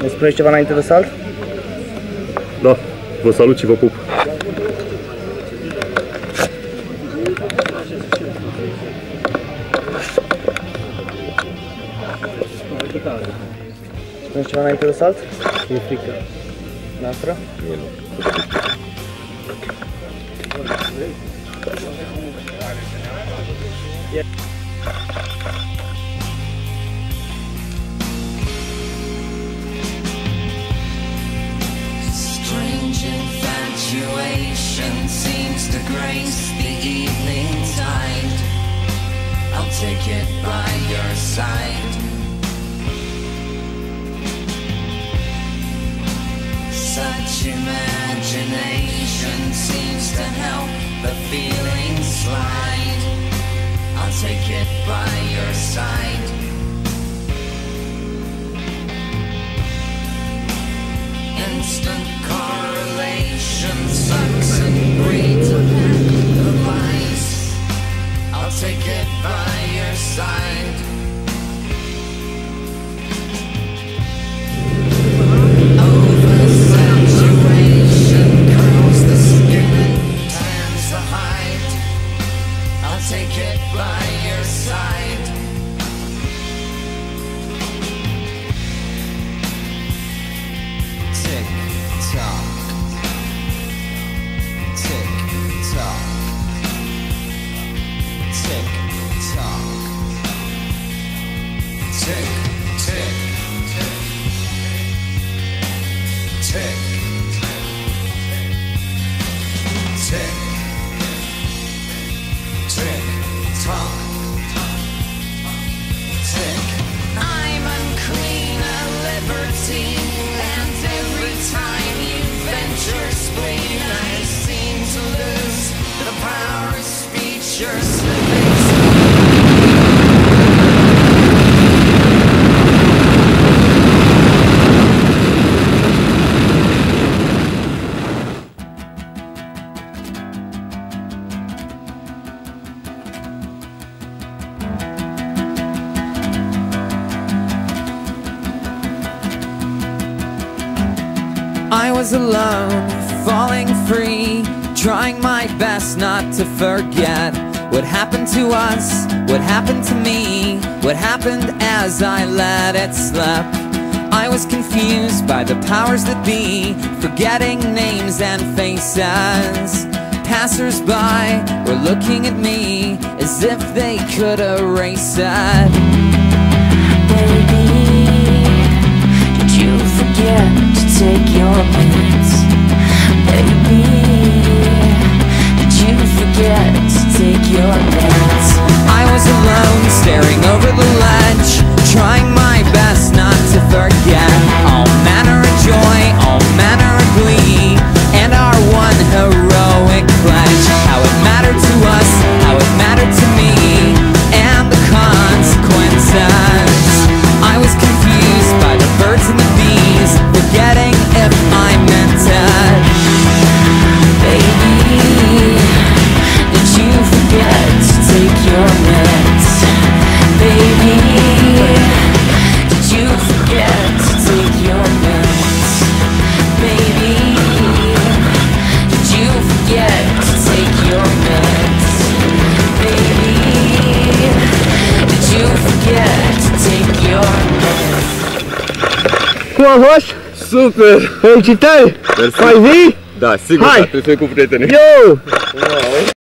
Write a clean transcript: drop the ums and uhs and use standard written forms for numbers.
Ne spuneți ceva înainte de salt? Da, vă salut și vă pup. Spuneți ceva înainte de salt? E frică. Noastră? Strange infatuation seems to grace the evening tide. I'll take it by your side. Such imagination seems to help the feelings slide. I'll take it by your side. Instant correlation sucks and breeds a pack of lies. I'll take it by your side. Oversaturation curls the skin and tans the hide. I'll take it by your side. Tick tock, tick tock, tick tock, tick tick tick tick tick tock tick. I'm unclean, a libertine, and every time you venture spleen, I seem to lose the power of speech. You're slipping. I was alone, falling free, trying my best not to forget what happened to us, what happened to me, what happened as I let it slip. I was confused by the powers that be, forgetting names and faces. Passers-by were looking at me as if they could erase it. Baby, did you forget to take your meds? Baby, did you forget to take your meds? I was alone, staring over the ledge, trying my best not to forget all manner of joy, all manner of glee, and our one heroic pledge. How it mattered to us, how it mattered to me, and the consequences. I was confused by the birds and the bees, forgetting if I meant it. Baby, did you forget to take your meds? Baby, did you forget to take your meds? Baby, did you forget to take your meds? Baby, did you forget to take your meds? Cum a fost? Super! Felicitări! Mersi. Mai vii? Da, sigur, Hai! trebuie să fie cu prietenii. Yo! Wow.